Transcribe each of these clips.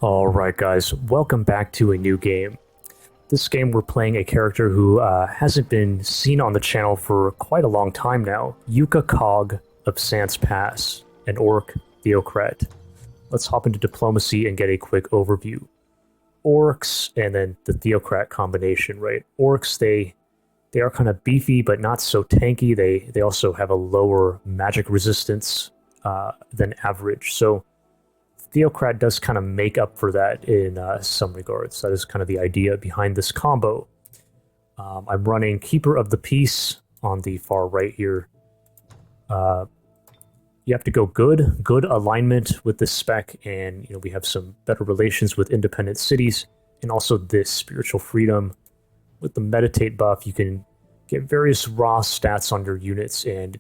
Alright guys, welcome back to a new game. This game we're playing a character who hasn't been seen on the channel for quite a long time now. Yukha Cog of Sans Pass, an orc Theocrat. Let's hop into diplomacy and get a quick overview. Orcs and then the Theocrat combination, right? Orcs, they are kind of beefy but not so tanky. They also have a lower magic resistance than average. So Theocrat does kind of make up for that in some regards. That is kind of the idea behind this combo. I'm running Keeper of the Peace on the far right here. You have to go good alignment with this spec, and we have some better relations with independent cities, and also this spiritual freedom. With the meditate buff, you can get various raw stats on your units, and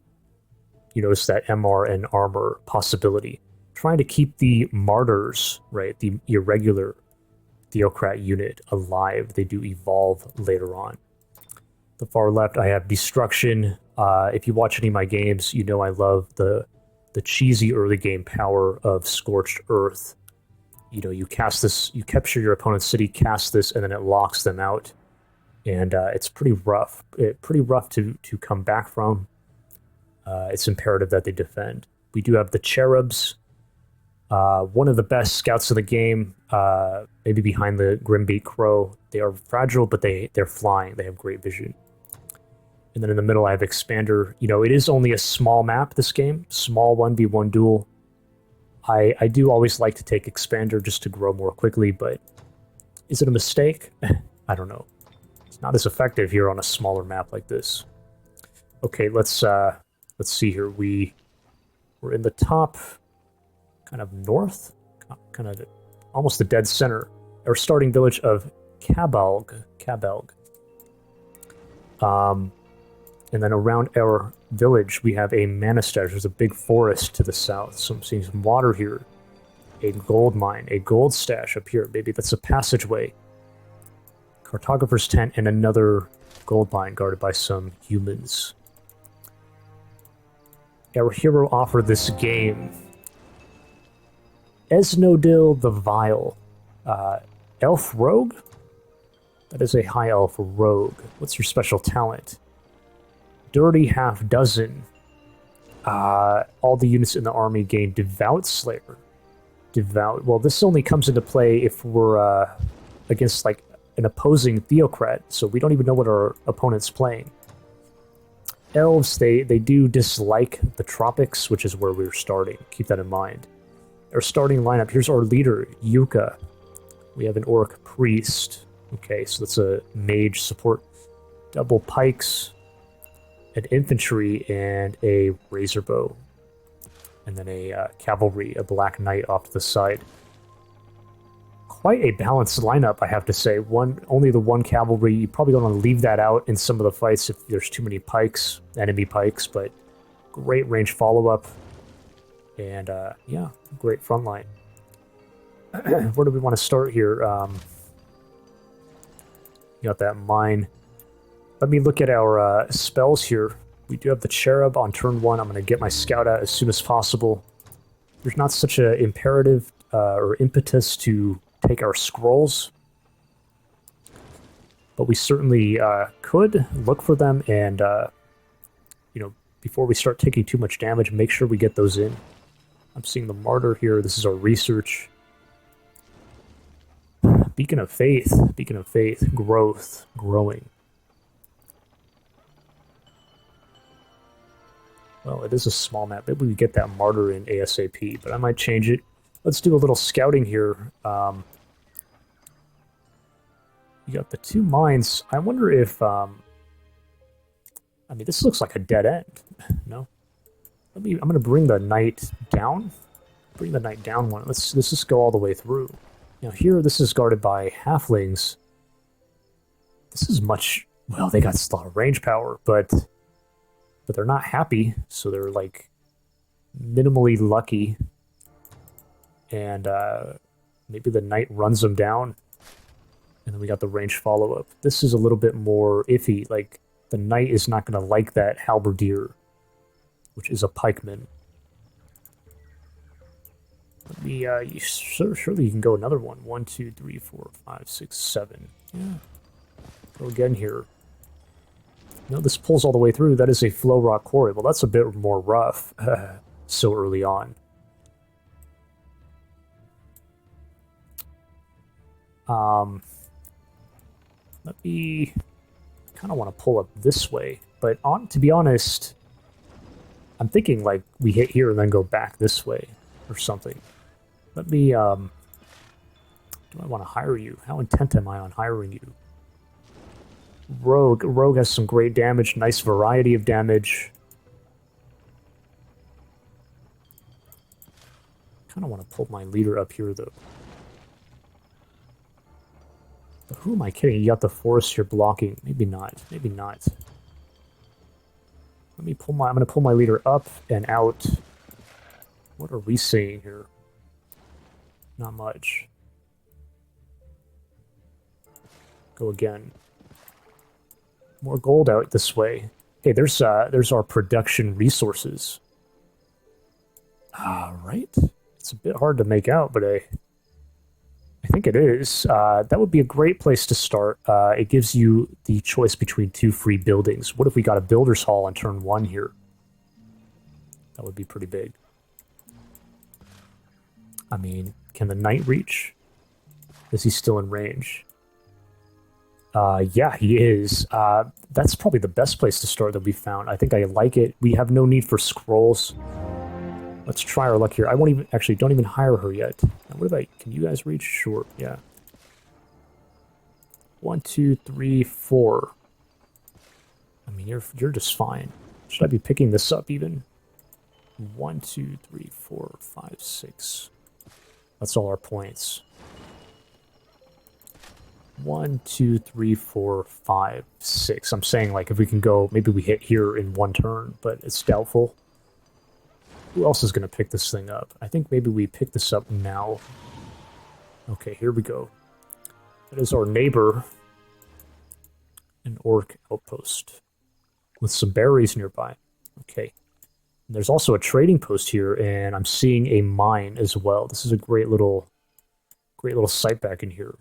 you notice that MR and armor possibility. Trying to keep the martyrs, right, the irregular Theocrat unit alive. They do evolve later on. The far left, I have Destruction. If you watch any of my games, you know I love the cheesy early game power of Scorched Earth. You cast this, you capture your opponent's city, cast this, and then it locks them out. And it's pretty rough. Pretty rough to come back from. It's imperative that they defend. We do have the Cherubs. One of the best scouts of the game, maybe behind the Grimbeak Crow. They are fragile, but they're flying. They have great vision. And then in the middle, I have Expander. It is only a small map, this game. Small 1v1 duel. I do always like to take Expander just to grow more quickly, but is it a mistake? I don't know. It's not as effective here on a smaller map like this. Okay, let's see here. We're in the top kind of north, kind of almost the dead center. Our starting village of Kabalg. And then around our village, we have a mana stash. There's a big forest to the south. So I'm seeing some water here. A gold mine, a gold stash up here. Maybe that's a passageway. Cartographer's tent and another gold mine guarded by some humans. Our hero offered this game Esnodil the Vile. Elf Rogue? That is a high elf rogue. What's your special talent? Dirty Half Dozen. All the units in the army gain Devout Slayer. Devout. Well, this only comes into play if we're against like an opposing Theocrat, so we don't even know what our opponent's playing. Elves, they do dislike the tropics, which is where we're starting. Keep that in mind. Our starting lineup, here's our leader, Yukha. We have an orc priest. Okay, so that's a mage support. Double pikes, an infantry, and a razor bow. And then a cavalry, a black knight off to the side. Quite a balanced lineup, I have to say. Only the one cavalry. You probably don't want to leave that out in some of the fights if there's too many pikes, enemy pikes, but great range follow-up. And, yeah, great front line. Where do we want to start here? You got that mine. Let me look at our spells here. We do have the Cherub on turn 1. I'm going to get my scout out as soon as possible. There's not such an imperative or impetus to take our scrolls. But we certainly could look for them and, before we start taking too much damage, make sure we get those in. I'm seeing the Martyr here. This is our research. Beacon of Faith, growth, growing. Well, it is a small map. Maybe we get that Martyr in ASAP, but I might change it. Let's do a little scouting here. You got the two mines. I wonder if, I mean, this looks like a dead end. No? I'm going to bring the knight down. Bring the knight down one. Let's just go all the way through. Now here, this is guarded by halflings. This is much... Well, they got a lot of range power, but they're not happy, so they're, like, minimally lucky. And maybe the knight runs them down. And then we got the range follow-up. This is a little bit more iffy. Like, the knight is not going to like that halberdier, which is a pikeman. Let me, surely you can go another one. 1, 2, 3, 4, 5, 6, 7. Yeah. Go again here. No, this pulls all the way through. That is a flow rock quarry. Well, that's a bit more rough so early on. Let me... I kind of want to pull up this way. But to be honest, I'm thinking like we hit here and then go back this way or something. Let me... do I want to hire you? How intent am I on hiring you? Rogue. Rogue has some great damage, nice variety of damage. Kind of want to pull my leader up here, though. But who am I kidding? You got the forest you're blocking. Maybe not. Maybe not. Let me pull my... I'm going to pull my leader up and out. What are we seeing here? Not much. Go again. More gold out this way. Hey, there's our production resources. Right? It's a bit hard to make out, but I think it is. That would be a great place to start. It gives you the choice between 2 free buildings. What if we got a builder's hall on turn 1 here? That would be pretty big. I mean, can the knight reach? Is he still in range? Yeah, he is. That's probably the best place to start that we found. I think I like it. We have no need for scrolls. Let's try our luck here. I won't even... Actually, don't even hire her yet. Now, what about... Can you guys reach? Sure, yeah. 1, 2, 3, 4. I mean, you're just fine. Should I be picking this up even? 1, 2, 3, 4, 5, 6. That's all our points. 1, 2, 3, 4, 5, 6. I'm saying, like, if we can go... Maybe we hit here in 1 turn, but it's doubtful. Who else is going to pick this thing up? I think maybe we pick this up now. Okay, here we go. That is our neighbor. An orc outpost. With some berries nearby. Okay. And there's also a trading post here, and I'm seeing a mine as well. This is a great little site back in here.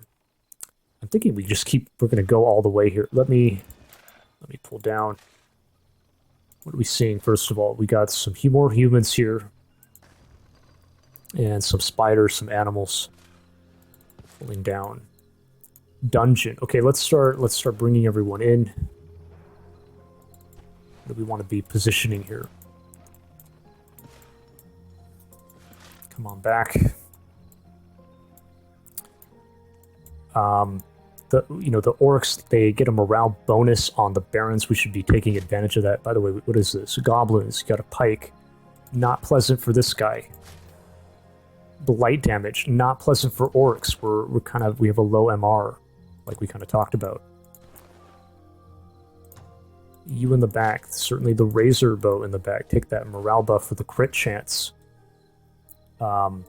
I'm thinking we just keep... We're going to go all the way here. Let me pull down. What are we seeing, first of all? We got some more humans here. And some spiders, some animals. Pulling down. Dungeon. Okay, let's start bringing everyone in. What do we want to be positioning here? Come on back. The orcs, they get a morale bonus on the barons. We should be taking advantage of that. By the way, what is this? Goblins, you got a pike. Not pleasant for this guy. Blight damage, not pleasant for orcs. We have a low MR, like we kind of talked about. You in the back, certainly the razor bow in the back. Take that morale buff for the crit chance. Put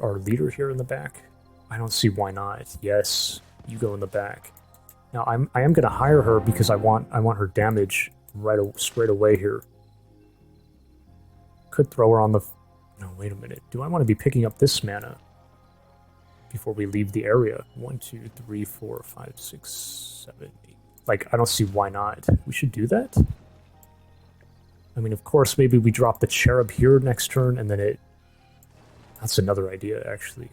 our leader here in the back. I don't see why not. Yes, you go in the back. Now I am going to hire her because I want her damage straight away here. Could throw her on the... No, wait a minute. Do I want to be picking up this mana before we leave the area? 1, 2, 3, 4, 5, 6, 7, 8. Like, I don't see why not. We should do that. I mean, of course, maybe we drop the cherub here next turn and then it... That's another idea, actually.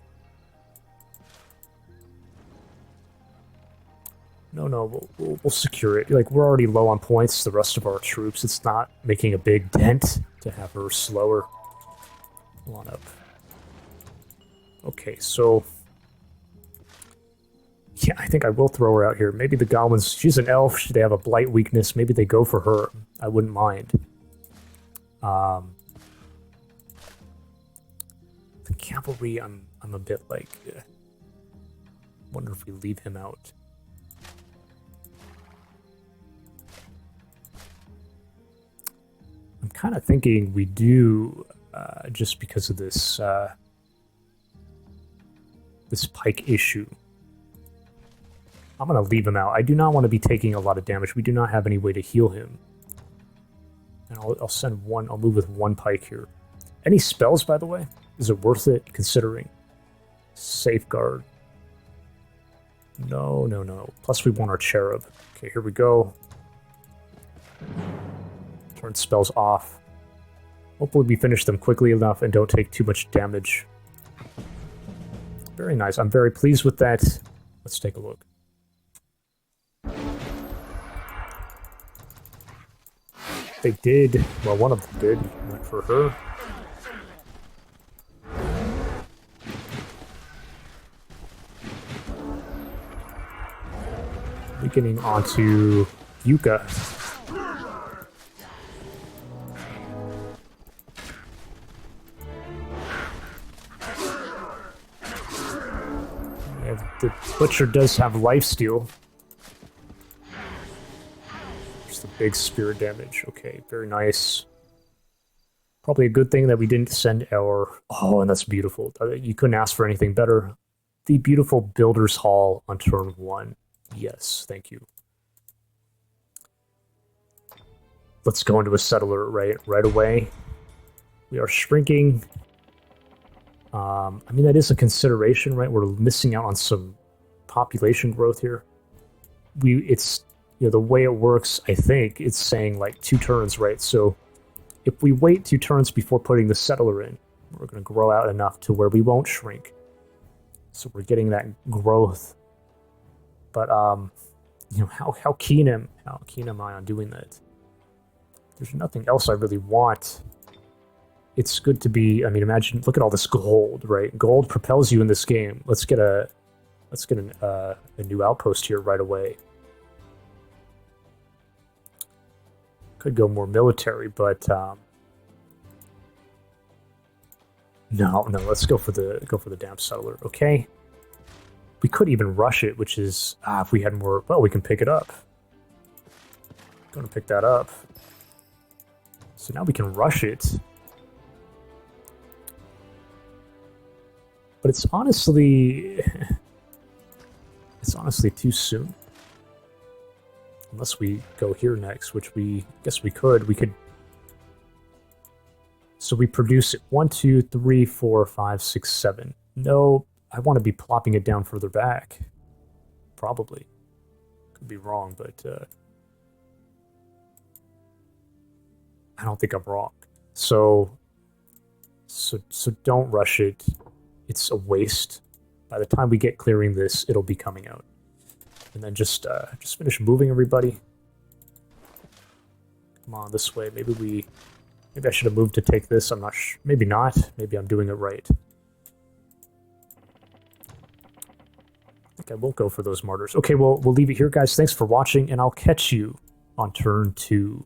No, we'll secure it. Like, we're already low on points, the rest of our troops. It's not making a big dent to have her slower. Come on up. Okay, so... Yeah, I think I will throw her out here. Maybe the goblins... She's an elf. They have a blight weakness. Maybe they go for her. I wouldn't mind. The cavalry, I'm a bit like... wonder if we leave him out. I'm kind of thinking we do, just because of this, this pike issue. I'm going to leave him out. I do not want to be taking a lot of damage. We do not have any way to heal him. And I'll send one, I'll move with one pike here. Any spells, by the way? Is it worth it considering? Safeguard. No, no, no. Plus we want our cherub. Okay, here we go. Turn spells off. Hopefully we finish them quickly enough and don't take too much damage. Very nice. I'm very pleased with that. Let's take a look. They did. Well, one of them did. Went for her. Weakening onto Yukha. Yeah, the Butcher does have lifesteal. Just the big spirit damage. Okay, very nice. Probably a good thing that we didn't send our... Oh, and that's beautiful. You couldn't ask for anything better. The beautiful Builder's Hall on turn 1. Yes, thank you. Let's go into a settler right away. We are shrinking. I mean, that is a consideration, right? We're missing out on some population growth here. It's, you know, the way it works, I think, it's saying like 2 turns, right? So if we wait 2 turns before putting the settler in, we're going to grow out enough to where we won't shrink. So we're getting that growth. But, you know, how keen am I on doing that? There's nothing else I really want. It's good to be, I mean, imagine, look at all this gold, right? Gold propels you in this game. Let's get a new outpost here right away. Could go more military, but no, let's go for the damp settler. Okay. We could even rush it, which is if we had more. Well, we can pick it up. Going to pick that up. So now we can rush it. But it's honestly too soon. Unless we go here next, which we guess we could. We could. So we produce it 1, 2, 3, 4, 5, 6, 7. No, I want to be plopping it down further back. Probably. Could be wrong, but I don't think I'm wrong. So don't rush it. It's a waste. By the time we get clearing this, it'll be coming out. And then just finish moving, everybody. Come on, this way. Maybe I should have moved to take this. I'm not sure. Maybe not. Maybe I'm doing it right. I think I won't go for those martyrs. Okay, well, we'll leave it here, guys. Thanks for watching, and I'll catch you on turn 2.